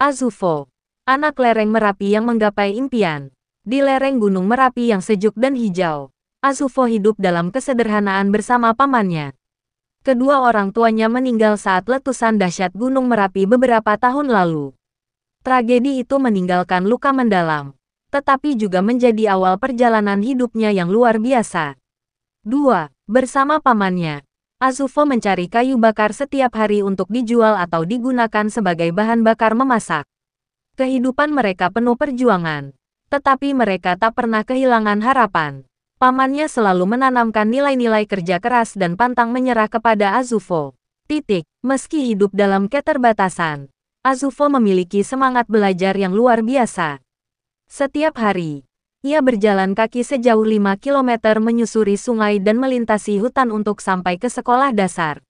Azufo, anak lereng Merapi yang menggapai impian. Di lereng Gunung Merapi yang sejuk dan hijau, Azufo hidup dalam kesederhanaan bersama pamannya. Kedua orang tuanya meninggal saat letusan dahsyat Gunung Merapi beberapa tahun lalu. Tragedi itu meninggalkan luka mendalam, tetapi juga menjadi awal perjalanan hidupnya yang luar biasa. 2. Bersama pamannya, Azufo mencari kayu bakar setiap hari untuk dijual atau digunakan sebagai bahan bakar memasak. Kehidupan mereka penuh perjuangan, tetapi mereka tak pernah kehilangan harapan. Pamannya selalu menanamkan nilai-nilai kerja keras dan pantang menyerah kepada Azufo. Meski hidup dalam keterbatasan, Azufo memiliki semangat belajar yang luar biasa. Setiap hari, ia berjalan kaki sejauh 5 km menyusuri sungai dan melintasi hutan untuk sampai ke sekolah dasar.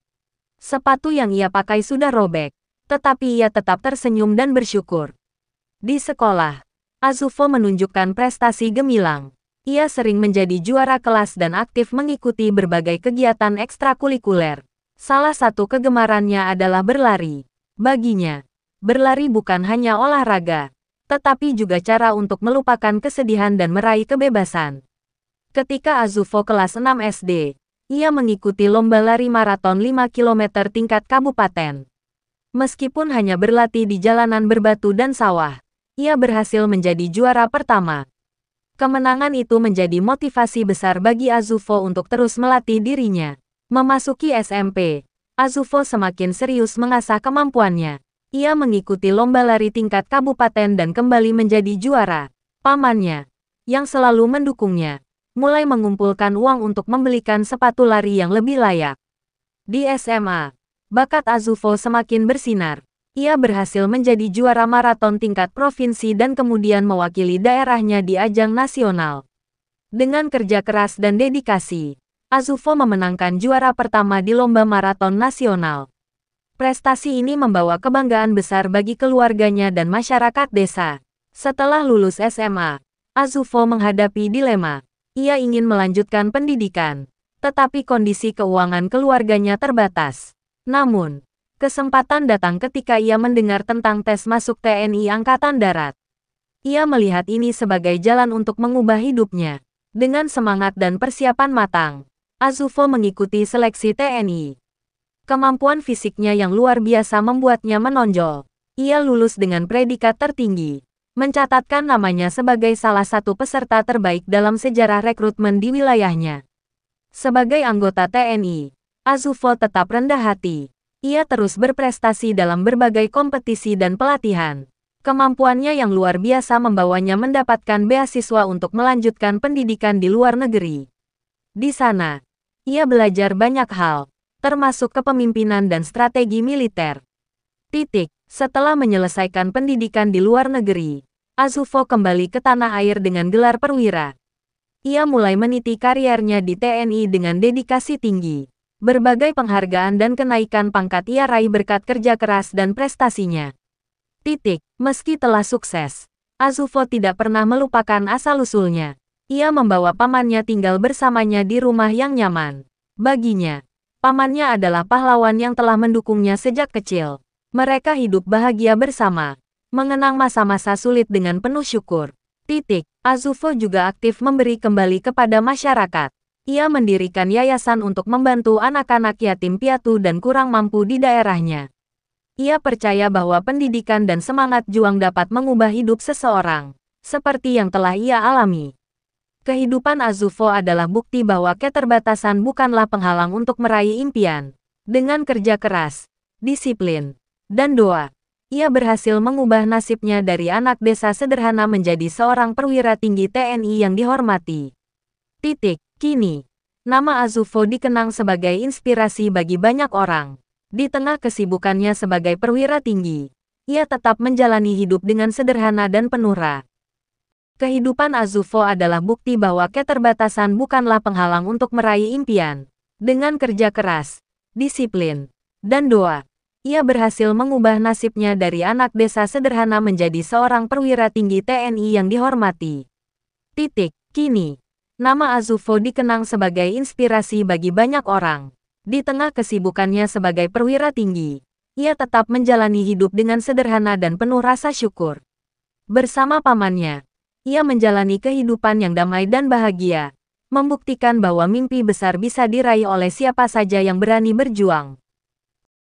Sepatu yang ia pakai sudah robek, tetapi ia tetap tersenyum dan bersyukur. Di sekolah, Azufo menunjukkan prestasi gemilang. Ia sering menjadi juara kelas dan aktif mengikuti berbagai kegiatan ekstrakurikuler. Salah satu kegemarannya adalah berlari. Baginya, berlari bukan hanya olahraga, tetapi juga cara untuk melupakan kesedihan dan meraih kebebasan. Ketika Azufo kelas 6 SD, ia mengikuti lomba lari maraton 5 km tingkat kabupaten. Meskipun hanya berlatih di jalanan berbatu dan sawah, ia berhasil menjadi juara pertama. Kemenangan itu menjadi motivasi besar bagi Azufo untuk terus melatih dirinya. Memasuki SMP, Azufo semakin serius mengasah kemampuannya. Ia mengikuti lomba lari tingkat kabupaten dan kembali menjadi juara. Pamannya, yang selalu mendukungnya, mulai mengumpulkan uang untuk membelikan sepatu lari yang lebih layak. Di SMA, bakat Azufo semakin bersinar. Ia berhasil menjadi juara maraton tingkat provinsi dan kemudian mewakili daerahnya di ajang nasional. Dengan kerja keras dan dedikasi, Azufo memenangkan juara pertama di lomba maraton nasional. Prestasi ini membawa kebanggaan besar bagi keluarganya dan masyarakat desa. Setelah lulus SMA, Azufo menghadapi dilema. Ia ingin melanjutkan pendidikan, tetapi kondisi keuangan keluarganya terbatas. Namun, kesempatan datang ketika ia mendengar tentang tes masuk TNI Angkatan Darat. Ia melihat ini sebagai jalan untuk mengubah hidupnya. Dengan semangat dan persiapan matang, Azufo mengikuti seleksi TNI. Kemampuan fisiknya yang luar biasa membuatnya menonjol. Ia lulus dengan predikat tertinggi, mencatatkan namanya sebagai salah satu peserta terbaik dalam sejarah rekrutmen di wilayahnya. Sebagai anggota TNI, Azufo tetap rendah hati. Ia terus berprestasi dalam berbagai kompetisi dan pelatihan. Kemampuannya yang luar biasa membawanya mendapatkan beasiswa untuk melanjutkan pendidikan di luar negeri. Di sana, ia belajar banyak hal, termasuk kepemimpinan dan strategi militer. Setelah menyelesaikan pendidikan di luar negeri, Azufo kembali ke tanah air dengan gelar perwira. Ia mulai meniti kariernya di TNI dengan dedikasi tinggi. Berbagai penghargaan dan kenaikan pangkat ia raih berkat kerja keras dan prestasinya. Meski telah sukses, Azufo tidak pernah melupakan asal-usulnya. Ia membawa pamannya tinggal bersamanya di rumah yang nyaman. Baginya, pamannya adalah pahlawan yang telah mendukungnya sejak kecil. Mereka hidup bahagia bersama, mengenang masa-masa sulit dengan penuh syukur. Azufo juga aktif memberi kembali kepada masyarakat. Ia mendirikan yayasan untuk membantu anak-anak yatim piatu dan kurang mampu di daerahnya. Ia percaya bahwa pendidikan dan semangat juang dapat mengubah hidup seseorang, seperti yang telah ia alami. Kehidupan Azufo adalah bukti bahwa keterbatasan bukanlah penghalang untuk meraih impian. Dengan kerja keras, disiplin, dan doa, ia berhasil mengubah nasibnya dari anak desa sederhana menjadi seorang perwira tinggi TNI yang dihormati. Kini, nama Azufo dikenang sebagai inspirasi bagi banyak orang. Di tengah kesibukannya sebagai perwira tinggi, ia tetap menjalani hidup dengan sederhana dan penuh rasa. Kehidupan Azufo adalah bukti bahwa keterbatasan bukanlah penghalang untuk meraih impian. Dengan kerja keras, disiplin, dan doa, ia berhasil mengubah nasibnya dari anak desa sederhana menjadi seorang perwira tinggi TNI yang dihormati. Kini, nama Azufo dikenang sebagai inspirasi bagi banyak orang. Di tengah kesibukannya sebagai perwira tinggi, ia tetap menjalani hidup dengan sederhana dan penuh rasa syukur. Bersama pamannya, ia menjalani kehidupan yang damai dan bahagia, membuktikan bahwa mimpi besar bisa diraih oleh siapa saja yang berani berjuang.